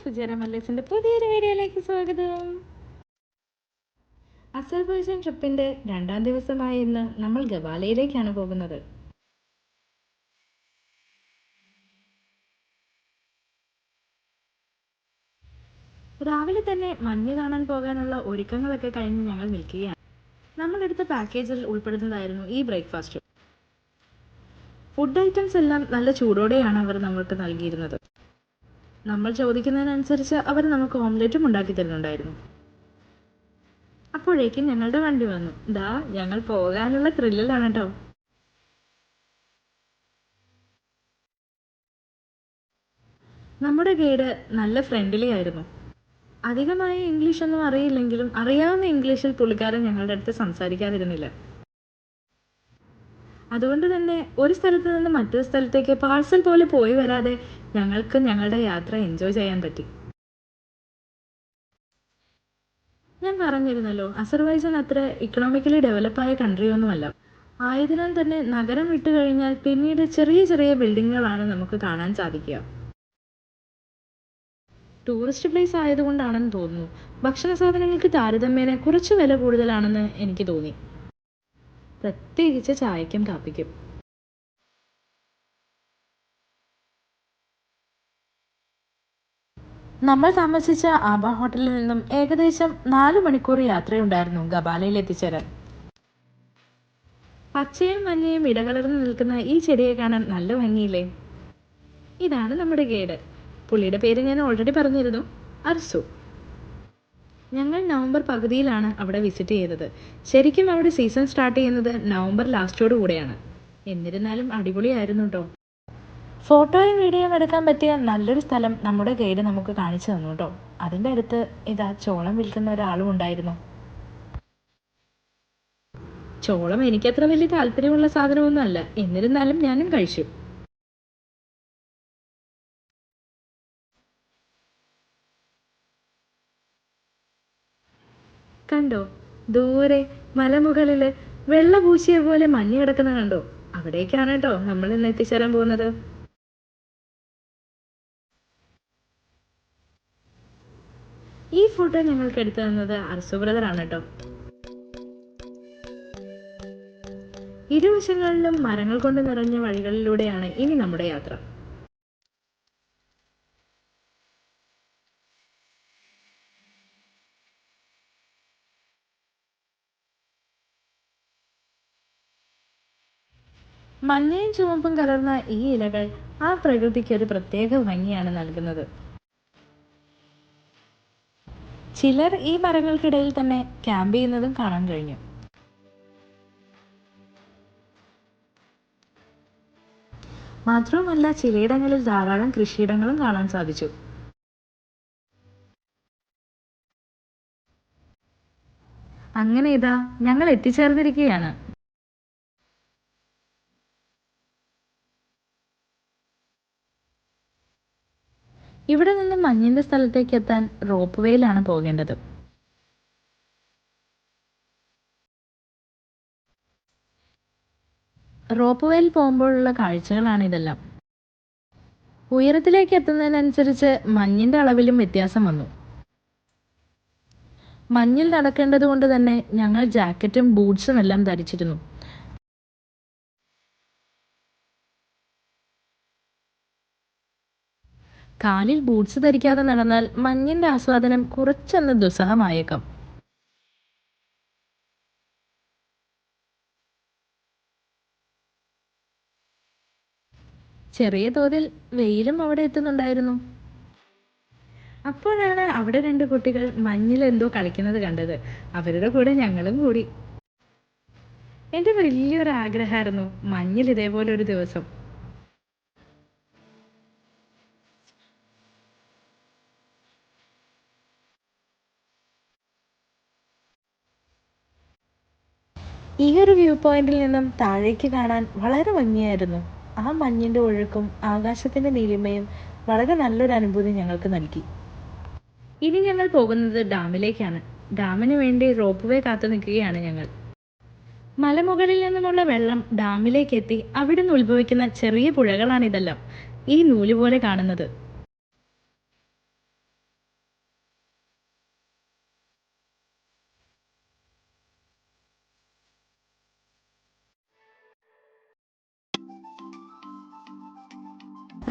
സുജേറ മല്ലേസിൻ്റെ പുതിയൊരു വീഡിയോയിലേക്ക് സ്വാഗതം. അസർബൈജാൻ ട്രിപ്പിൻ്റെ 2ാം ദിവസമായ ഇന്ന് നമ്മൾ ഗവാലയിലേക്കാണ് പോകുന്നത്. രാവിലെ തന്നെ മഞ്ഞ് കാണാൻ പോകാനുള്ള ഒരുക്കങ്ങളൊക്കെ കഴിഞ്ഞ് ഞങ്ങൾ നിൽക്കുകയാണ്. നമ്മളെടുത്ത പാക്കേജിൽ ഉൾപ്പെടുന്നതായിരുന്നു ഈ ബ്രേക്ക്ഫാസ്റ്റ്. ഫുഡ് ഐറ്റംസ് എല്ലാം നല്ല ചൂടോടെയാണ് അവർ നമ്മൾക്ക് നൽകിയിരുന്നത്. നമ്മൾ ചോദിക്കുന്നതിനനുസരിച്ച് അവർ നമുക്ക് ഓംലെറ്റും ഉണ്ടാക്കി തരുന്നുണ്ടായിരുന്നു. അപ്പോഴേക്കും ഞങ്ങളുടെ വണ്ടി വന്നു. ഞങ്ങൾ പോകാനുള്ള ത്രില്ലിലാണ് കേട്ടോ. നമ്മുടെ ഗൈഡ് നല്ല ഫ്രണ്ട്ലി ആയിരുന്നു. അധികമായി ഇംഗ്ലീഷൊന്നും അറിയില്ലെങ്കിലും അറിയാവുന്ന ഇംഗ്ലീഷിൽ പുള്ളിക്കാരൻ ഞങ്ങളുടെ അടുത്ത് സംസാരിക്കാതിരുന്നില്ല. അതുകൊണ്ട് തന്നെ ഒരു സ്ഥലത്ത് നിന്ന് മറ്റൊരു സ്ഥലത്തേക്ക് പാഴ്സൽ പോലെ പോയി വരാതെ ഞങ്ങൾക്ക് ഞങ്ങളുടെ യാത്ര എൻജോയ് ചെയ്യാൻ പറ്റി. ഞാൻ പറഞ്ഞിരുന്നല്ലോ, അസർബൈജാൻ അത്ര ഇക്കണോമിക്കലി ഡെവലപ്പായ കൺട്രിയൊന്നുമല്ല. ആയതിനാൽ തന്നെ നഗരം വിട്ടു കഴിഞ്ഞാൽ പിന്നീട് ചെറിയ ചെറിയ ബിൽഡിങ്ങുകളാണ് നമുക്ക് കാണാൻ സാധിക്കുക. ടൂറിസ്റ്റ് പ്ലേസ് ആയതുകൊണ്ടാണെന്ന് തോന്നുന്നു ഭക്ഷണ സാധനങ്ങൾക്ക് താരതമ്യേന കുറച്ച് വില കൂടുതലാണെന്ന് എനിക്ക് തോന്നി, പ്രത്യേകിച്ച് ചായക്കും കാപ്പിക്കും. നമ്മൾ താമസിച്ച ആബ ഹോട്ടലിൽ നിന്നും ഏകദേശം 4 മണിക്കൂർ യാത്രയുണ്ടായിരുന്നു ഗബാലയിൽ എത്തിച്ചേരാൻ. പച്ചയും മഞ്ഞയും ഇടകലർന്ന് നിൽക്കുന്ന ഈ ചെടിയെ കാണാൻ നല്ല ഭംഗിയില്ലേ? ഇതാണ് നമ്മുടെ ഗൈഡ്. പുള്ളിയുടെ പേര് ഞാൻ ഓൾറെഡി പറഞ്ഞിരുന്നു, അർസു. ഞങ്ങൾ നവംബർ പകുതിയിലാണ് അവിടെ വിസിറ്റ് ചെയ്തത്. ശരിക്കും അവിടെ സീസൺ സ്റ്റാർട്ട് ചെയ്യുന്നത് നവംബർ ലാസ്റ്റോടു കൂടെയാണ്. എന്നിരുന്നാലും അടിപൊളിയായിരുന്നു കേട്ടോ. ഫോട്ടോയും വീഡിയോയും എടുക്കാൻ പറ്റിയ നല്ലൊരു സ്ഥലം നമ്മുടെ ഗൈഡ് നമുക്ക് കാണിച്ചു തന്നു കേട്ടോ. അതിൻ്റെ അടുത്ത് ചോളം വിൽക്കുന്ന ഒരാളും ഉണ്ടായിരുന്നു. ചോളം എനിക്കത്ര വലിയ താല്പര്യമുള്ള സാധനമൊന്നും അല്ല, എന്നിരുന്നാലും ഞാനും കഴിച്ചു. കണ്ടോ, ദൂരെ മലമുകളില് വെള്ള പൂശിയ പോലെ മഞ്ഞ് കിടക്കുന്ന കണ്ടോ? അവിടേക്കാണ് കേട്ടോ നമ്മൾ ഇന്ന് എത്തിച്ചേരാൻ പോകുന്നത്. ഈ ഫോട്ടോ ഞങ്ങൾക്ക് എടുത്തു തന്നത് അർസു ബ്രദറാണ് കേട്ടോ. ഇരുവശങ്ങളിലും മരങ്ങൾ കൊണ്ട് നിറഞ്ഞ വഴികളിലൂടെയാണ് ഇനി നമ്മുടെ യാത്ര. മഞ്ഞയും ചുവപ്പും കലർന്ന ഈ ഇലകൾ ആ പ്രകൃതിക്ക് ഒരു പ്രത്യേക ഭംഗിയാണ് നൽകുന്നത്. ചിലർ ഈ മരങ്ങൾക്കിടയിൽ തന്നെ ക്യാമ്പ് ചെയ്യുന്നതും കാണാൻ കഴിഞ്ഞു. മാത്രവുമല്ല, ചിലയിടങ്ങളിൽ ധാരാളം കൃഷിയിടങ്ങളും കാണാൻ സാധിച്ചു. അങ്ങനെ ഞങ്ങൾ എത്തിച്ചേർന്നിരിക്കുകയാണ്. ഇവിടെ നിന്ന് മഞ്ഞിന്റെ സ്ഥലത്തേക്ക് എത്താൻ റോപ്പ് വേയിലാണ് പോകേണ്ടത്. റോപ്പ് വേയിൽ പോകുമ്പോഴുള്ള കാഴ്ചകളാണ് ഇതെല്ലാം. ഉയരത്തിലേക്ക് എത്തുന്നതിനനുസരിച്ച് മഞ്ഞിന്റെ അളവിലും വ്യത്യാസം വന്നു. മഞ്ഞിൽ നടക്കേണ്ടത് കൊണ്ട് തന്നെ ഞങ്ങൾ ജാക്കറ്റും ബൂട്ട്സും എല്ലാം ധരിച്ചിരുന്നു. കാലിൽ ബൂട്ട്സ് ധരിക്കാതെ നടന്നാൽ മഞ്ഞിന്റെ ആസ്വാദനം കുറച്ചൊന്ന് ദുസ്സഹമായേക്കാം. ചെറിയ തോതിൽ വെയിലും അവിടെ എത്തുന്നുണ്ടായിരുന്നു. അപ്പോഴാണ് അവിടെ 2 കുട്ടികൾ മഞ്ഞിൽ എന്തോ കളിക്കുന്നത് കണ്ടത്. അവരുടെ കൂടെ ഞങ്ങളും കൂടി. എൻ്റെ വലിയൊരു ആഗ്രഹമായിരുന്നു മഞ്ഞിൽ ഇതേപോലെ ഒരു ദിവസം. ഈ ഒരു വ്യൂ പോയിന്റിൽ നിന്നും താഴേക്ക് കാണാൻ വളരെ ഭംഗിയായിരുന്നു. ആ മഞ്ഞിന്റെ ഒഴുക്കും ആകാശത്തിന്റെ നീലിമയും വളരെ നല്ലൊരു അനുഭൂതി ഞങ്ങൾക്ക് നൽകി. ഇനി ഞങ്ങൾ പോകുന്നത് ഡാമിലേക്കാണ്. ഡാമിന് വേണ്ടി റോപ്പ് വേ കാത്തു നിൽക്കുകയാണ് ഞങ്ങൾ. മലമുകളിൽ നിന്നുമുള്ള വെള്ളം ഡാമിലേക്ക് എത്തി അവിടെ നിന്ന് ഉത്ഭവിക്കുന്ന ചെറിയ പുഴകളാണ് ഇതെല്ലാം, ഈ നൂല് പോലെ കാണുന്നത്.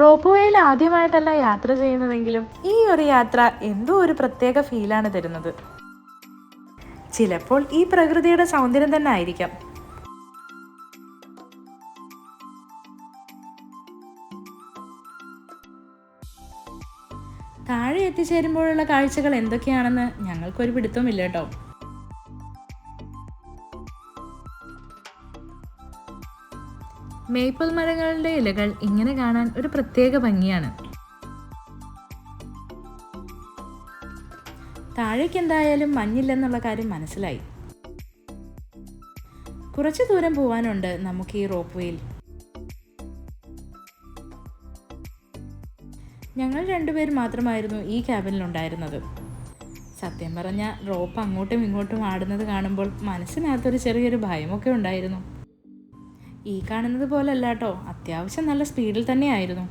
റോപ്പ്വേയിൽ ആദ്യമായിട്ടല്ല യാത്ര ചെയ്യുന്നതെങ്കിലും ഈ ഒരു യാത്ര എന്തോ ഒരു പ്രത്യേക ഫീലാണ് തരുന്നത്. ചിലപ്പോൾ ഈ പ്രകൃതിയുടെ സൗന്ദര്യം തന്നെ ആയിരിക്കാം. താഴെ എത്തിച്ചേരുമ്പോഴുള്ള കാഴ്ചകൾ എന്തൊക്കെയാണെന്ന് ഞങ്ങൾക്കൊരു പിടുത്തവുമില്ല കേട്ടോ. മേപ്പിൾ മരങ്ങളുടെ ഇലകൾ ഇങ്ങനെ കാണാൻ ഒരു പ്രത്യേക ഭംഗിയാണ്. താഴേക്ക് എന്തായാലും മഞ്ഞില്ലെന്നുള്ള കാര്യം മനസ്സിലായി. കുറച്ചു ദൂരം പോവാനുണ്ട് നമുക്ക് ഈ റോപ്പ് വേയിൽ. ഞങ്ങൾ രണ്ടുപേർ മാത്രമായിരുന്നു ഈ ക്യാബിനിലുണ്ടായിരുന്നത്. സത്യം പറഞ്ഞ റോപ്പ് അങ്ങോട്ടും ഇങ്ങോട്ടും ആടുന്നത് കാണുമ്പോൾ മനസ്സിനകത്തൊരു ചെറിയൊരു ഭയമൊക്കെ ഉണ്ടായിരുന്നു. ഈ കാണുന്നത് പോലല്ല കേട്ടോ, അത്യാവശ്യം നല്ല സ്പീഡിൽ തന്നെയായിരുന്നു.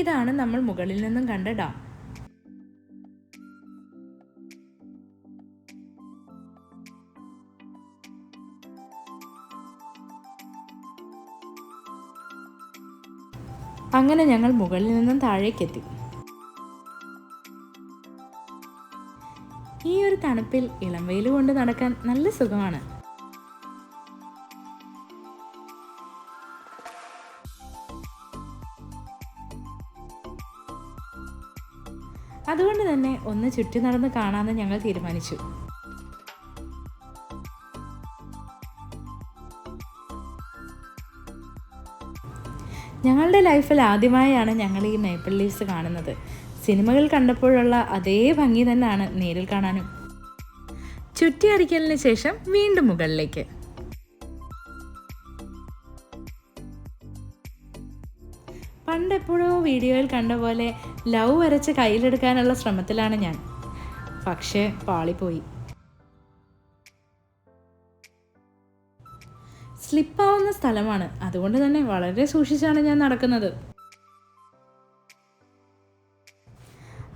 ഇതാണ് നമ്മൾ മുകളിൽ നിന്നും കണ്ട ഡാം. അങ്ങനെ ഞങ്ങൾ മുകളിൽ നിന്നും താഴേക്കെത്തി. ഈ ഒരു തണുപ്പിൽ ഇളം വെയിൽ കൊണ്ട് നടക്കാൻ നല്ല സുഖമാണ്. അതുകൊണ്ട് തന്നെ ഒന്ന് ചുറ്റി നടന്ന് കാണാമെന്ന് ഞങ്ങൾ തീരുമാനിച്ചു. ഞങ്ങളുടെ ലൈഫിൽ ആദ്യമായാണ് ഞങ്ങൾ ഈ മേപ്പിൾ ലീവ്സ് കാണുന്നത്. സിനിമകൾ കണ്ടപ്പോഴുള്ള അതേ ഭംഗി തന്നെയാണ് നേരിൽ കാണാനും. ചുറ്റിയടിക്കലിന് ശേഷം വീണ്ടും മുകളിലേക്ക്. പണ്ടെപ്പോഴോ വീഡിയോയിൽ കണ്ട പോലെ ലവ് വരച്ച് കയ്യിലെടുക്കാനുള്ള ശ്രമത്തിലാണ് ഞാൻ. പക്ഷേ പാളിപ്പോയി. സ്ലിപ്പാവുന്ന സ്ഥലമാണ്, അതുകൊണ്ട് തന്നെ വളരെ സൂക്ഷിച്ചാണ് ഞാൻ നടക്കുന്നത്.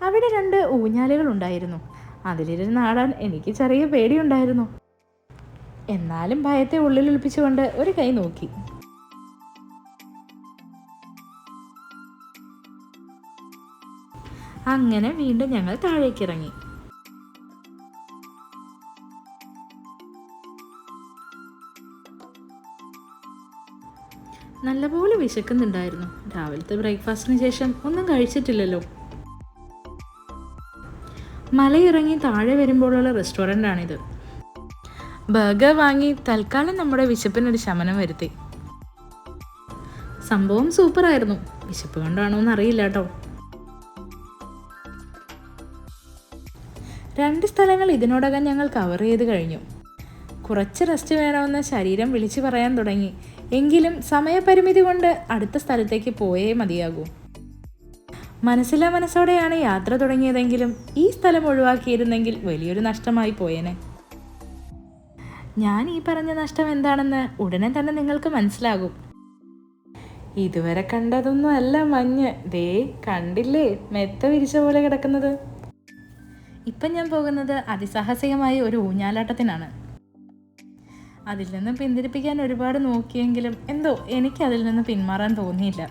അവിടെ 2 ഊഞ്ഞാലുകൾ ഉണ്ടായിരുന്നു. അതിലിരുന്ന് ആടാൻ എനിക്ക് ചെറിയ പേടിയുണ്ടായിരുന്നു. എന്നാലും ഭയത്തെ ഉള്ളിലൊളിപ്പിച്ചുകൊണ്ട് ഒരു കൈ നോക്കി. അങ്ങനെ വീണ്ടും ഞങ്ങൾ താഴേക്കിറങ്ങി. നല്ലപോലെ വിശക്കുന്നുണ്ടായിരുന്നു. രാവിലത്തെ ബ്രേക്ക്ഫാസ്റ്റിന് ശേഷം ഒന്നും കഴിച്ചിട്ടില്ലല്ലോ. മലയിറങ്ങി താഴെ വരുമ്പോഴുള്ള റെസ്റ്റോറൻ്റാണിത്. ബർഗർ വാങ്ങി തൽക്കാലം നമ്മുടെ വിശപ്പിനൊരു ശമനം വരുത്തി. സംഭവം സൂപ്പറായിരുന്നു. വിശപ്പ് കൊണ്ടാണോ എന്നറിയില്ല കേട്ടോ. 2 സ്ഥലങ്ങൾ ഇതിനോടകം ഞങ്ങൾ കവർ ചെയ്ത് കഴിഞ്ഞു. കുറച്ച് റെസ്റ്റ് വേണമെന്ന് ശരീരം വിളിച്ചു പറയാൻ തുടങ്ങി. എങ്കിലും സമയപരിമിതി കൊണ്ട് അടുത്ത സ്ഥലത്തേക്ക് പോയേ മതിയാകൂ. മനസ്സിലെ മനസ്സോടെയാണ് യാത്ര തുടങ്ങിയതെങ്കിലും ഈ സ്ഥലം ഒഴിവാക്കിയിരുന്നെങ്കിൽ വലിയൊരു നഷ്ടമായി പോയേനെ. ഞാൻ ഈ പറഞ്ഞ നഷ്ടം എന്താണെന്ന് ഉടനെ തന്നെ നിങ്ങൾക്ക് മനസ്സിലാകും. ഇതുവരെ കണ്ടതൊന്നും അല്ല മഞ്ഞ്. ദേ കണ്ടില്ലേ, മെത്ത വിരിച്ച പോലെ കിടക്കുന്നത്. ഇപ്പം ഞാൻ പോകുന്നത് അതിസാഹസികമായ ഒരു ഊഞ്ഞാലാട്ടത്തിനാണ്. അതിൽ നിന്ന് പിന്തിരിപ്പിക്കാൻ ഒരുപാട് നോക്കിയെങ്കിലും എന്തോ എനിക്ക് അതിൽ നിന്ന് പിന്മാറാൻ തോന്നിയില്ല.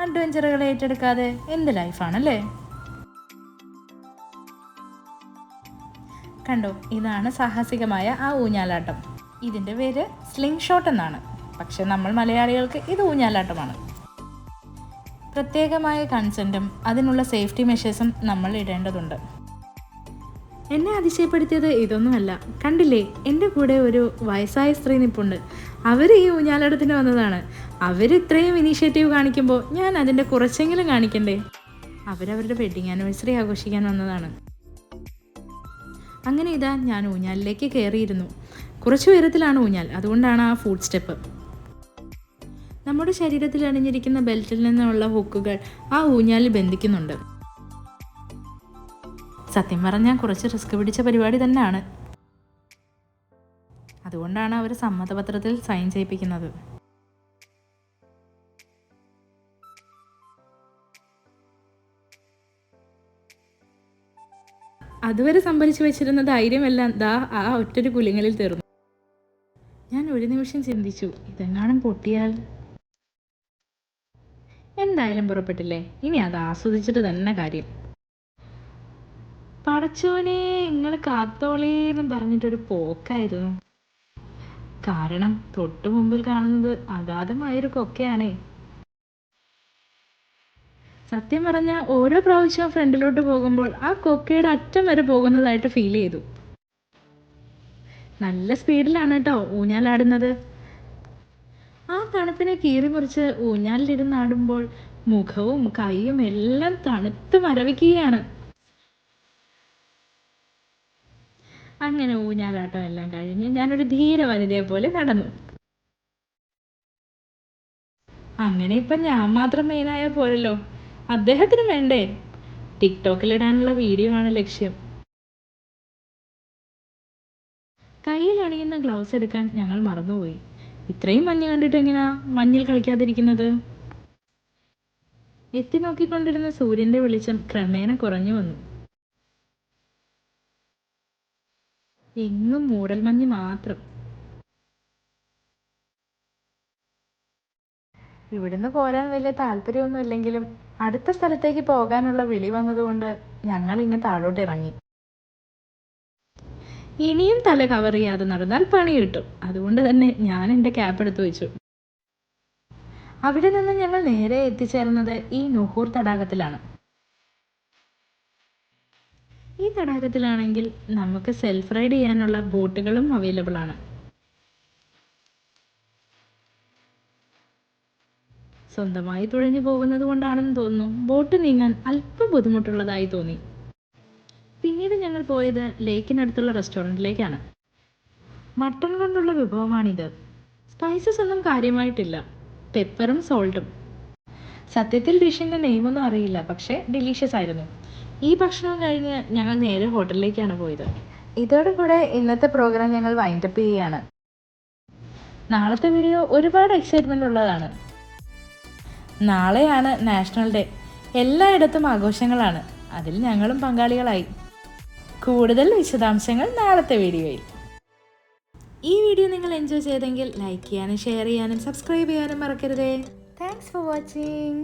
അഡ്വഞ്ചറുകൾ ഏറ്റെടുക്കാതെ എന്ത് ലൈഫാണല്ലേ. കണ്ടോ, ഇതാണ് സാഹസികമായ ആ ഊഞ്ഞാലാട്ടം. ഇതിൻ്റെ പേര് സ്ലിംഗ് ഷോട്ട് എന്നാണ്. പക്ഷെ നമ്മൾ മലയാളികൾക്ക് ഇത് ഊഞ്ഞാലാട്ടമാണ്. പ്രത്യേകമായ കൺസെൻറ്റും അതിനുള്ള സേഫ്റ്റി മെഷേഴ്സും നമ്മൾ ഇടേണ്ടതുണ്ട്. എന്നെ അതിശയപ്പെടുത്തിയത് ഇതൊന്നുമല്ല. കണ്ടില്ലേ, എൻ്റെ കൂടെ ഒരു വയസ്സായ സ്ത്രീ നിൽപ്പുണ്ട്. അവർ ഈ ഊഞ്ഞാലാട്ടത്തിന് വന്നതാണ്. അവർ ഇത്രയും ഇനീഷ്യേറ്റീവ് കാണിക്കുമ്പോൾ ഞാൻ അതിൻ്റെ കുറച്ചെങ്കിലും കാണിക്കണ്ടേ. അവരവരുടെ വെഡ്ഡിങ് ആനിവേഴ്സറി ആഘോഷിക്കാൻ വന്നതാണ്. അങ്ങനെ ഇതാ ഞാൻ ഊഞ്ഞാലിലേക്ക് കയറിയിരുന്നു. കുറച്ച് ഉയരത്തിലാണ് ഊഞ്ഞാൽ, അതുകൊണ്ടാണ് ആ ഫുഡ് സ്റ്റെപ്പ്. നമ്മുടെ ശരീരത്തിൽ അണിഞ്ഞിരിക്കുന്ന ബെൽറ്റിൽ നിന്നുള്ള ഹുക്കുകൾ ആ ഊഞ്ഞാലിൽ ബന്ധിക്കുന്നുണ്ട്. സത്യം പറഞ്ഞാൽ കുറച്ച് റിസ്ക് പിടിച്ച പരിപാടി തന്നെയാണ്. അതുകൊണ്ടാണ് അവർ സമ്മതപത്രത്തിൽ സൈൻ ചെയ്യിപ്പിക്കുന്നത്. അതുവരെ സംഭരിച്ചു വെച്ചിരുന്ന ധൈര്യമെല്ലാം ദാ ആ ഒറ്റൊരു കുലുങ്ങലിൽ തീർന്നു. ഞാൻ ഒരു നിമിഷം ചിന്തിച്ചു, ഇതെങ്ങാനും പൊട്ടിയാൽ. എന്തായാലും പുറപ്പെട്ടില്ലേ, ഇനി അത് ആസ്വദിച്ചിട്ട് തന്നെ കാര്യം. പടച്ചോനെ, നിങ്ങൾ കാത്തോളേന്നും പറഞ്ഞിട്ടൊരു പോക്കായിരുന്നു. കാരണം തൊട്ടു മുമ്പിൽ കാണുന്നത് അഗാധമായൊരു കൊക്കയാണേ. സത്യം പറഞ്ഞാൽ ഓരോ പ്രാവശ്യവും ഫ്രണ്ടിലോട്ട് പോകുമ്പോൾ ആ കൊക്കയുടെ അറ്റം വരെ പോകുന്നതായിട്ട് ഫീൽ ചെയ്തു. നല്ല സ്പീഡിലാണ് കേട്ടോ ഊഞ്ഞാലാടുന്നത്. ആ തണുപ്പിനെ കീറി മുറിച്ച് ഊഞ്ഞാലിലിരുന്നാടുമ്പോൾ മുഖവും കൈയും എല്ലാം തണുത്ത് മരവിക്കുകയാണ്. അങ്ങനെ ഊഞ്ഞാലാട്ടം എല്ലാം കഴിഞ്ഞ് ഞാനൊരു ധീര വനിതയെ പോലെ നടന്നു. അങ്ങനെ ഇപ്പം ഞാൻ മാത്രം മെയിനായ പോരല്ലോ, അദ്ദേഹത്തിന് വേണ്ടേ? ടിക്ടോക്കിലിടാനുള്ള വീഡിയോ ആണ് ലക്ഷ്യം. കയ്യിൽ അണിയുന്ന ഗ്ലൗസ് എടുക്കാൻ ഞങ്ങൾ മറന്നുപോയി. ഇത്രയും മഞ്ഞ് കണ്ടിട്ട് എങ്ങനെയാ മഞ്ഞിൽ കളിക്കാതിരിക്കുന്നത്? എത്തി നോക്കിക്കൊണ്ടിരുന്ന സൂര്യന്റെ വെളിച്ചം ക്രമേണ കുറഞ്ഞു വന്നു. എങ്ങും മൂടൽമഞ്ഞ് മാത്രം. ഇവിടുന്ന് പോരാൻ വലിയ താല്പര്യമൊന്നും ഇല്ലെങ്കിലും അടുത്ത സ്ഥലത്തേക്ക് പോകാനുള്ള വിളി വന്നതുകൊണ്ട് ഞങ്ങൾ ഇങ്ങ് താഴോട്ട് ഇറങ്ങി. ഇനിയും തല കവർ ചെയ്യാതെ നടന്നാൽ പണി കിട്ടും. അതുകൊണ്ട് തന്നെ ഞാൻ എൻ്റെ ക്യാപ്പ് എടുത്തു വെച്ചു. അവിടെ നിന്ന് ഞങ്ങൾ നേരെ എത്തിച്ചേർന്നത് ഈ നുഹൂർ തടാകത്തിലാണ്. ഈ തടാകത്തിലാണെങ്കിൽ നമുക്ക് സെൽഫ് റൈഡ് ചെയ്യാനുള്ള ബോട്ടുകളും അവൈലബിൾ ആണ്. സ്വന്തമായി തുഴഞ്ഞു പോകുന്നത് കൊണ്ടാണെന്ന് തോന്നുന്നു ബോട്ട് നീങ്ങാൻ അല്പം ബുദ്ധിമുട്ടുള്ളതായി തോന്നി. പിന്നീട് ഞങ്ങൾ പോയത് ലേക്കിനടുത്തുള്ള റെസ്റ്റോറൻറ്റിലേക്കാണ്. മട്ടൺ കൊണ്ടുള്ള വിഭവമാണിത്. സ്പൈസസ് ഒന്നും കാര്യമായിട്ടില്ല, പെപ്പറും സോൾട്ടും. സത്യത്തിൽ ഡിഷിൻ്റെ നെയിമൊന്നും അറിയില്ല, പക്ഷേ ഡിലീഷ്യസ് ആയിരുന്നു. ഈ ഭക്ഷണം കഴിഞ്ഞ് ഞങ്ങൾ നേരെ ഹോട്ടലിലേക്കാണ് പോയത്. ഇതോടുകൂടെ ഇന്നത്തെ പ്രോഗ്രാം ഞങ്ങൾ വൈൻഡപ്പ് ചെയ്യുകയാണ്. നാളത്തെ വീഡിയോ ഒരുപാട് എക്സൈറ്റ്മെൻ്റ് ഉള്ളതാണ്. നാളെയാണ് നാഷണൽ ഡേ. എല്ലായിടത്തും ആഘോഷങ്ങളാണ്, അതിൽ ഞങ്ങളും പങ്കാളികളായി. കൂടുതൽ വിശദാംശങ്ങൾ നാളത്തെ വീഡിയോയിൽ. ഈ വീഡിയോ നിങ്ങൾ എൻജോയ് ചെയ്തെങ്കിൽ ലൈക്ക് ചെയ്യാനും ഷെയർ ചെയ്യാനും സബ്സ്ക്രൈബ് ചെയ്യാനും മറക്കരുതേ. Thanks for watching.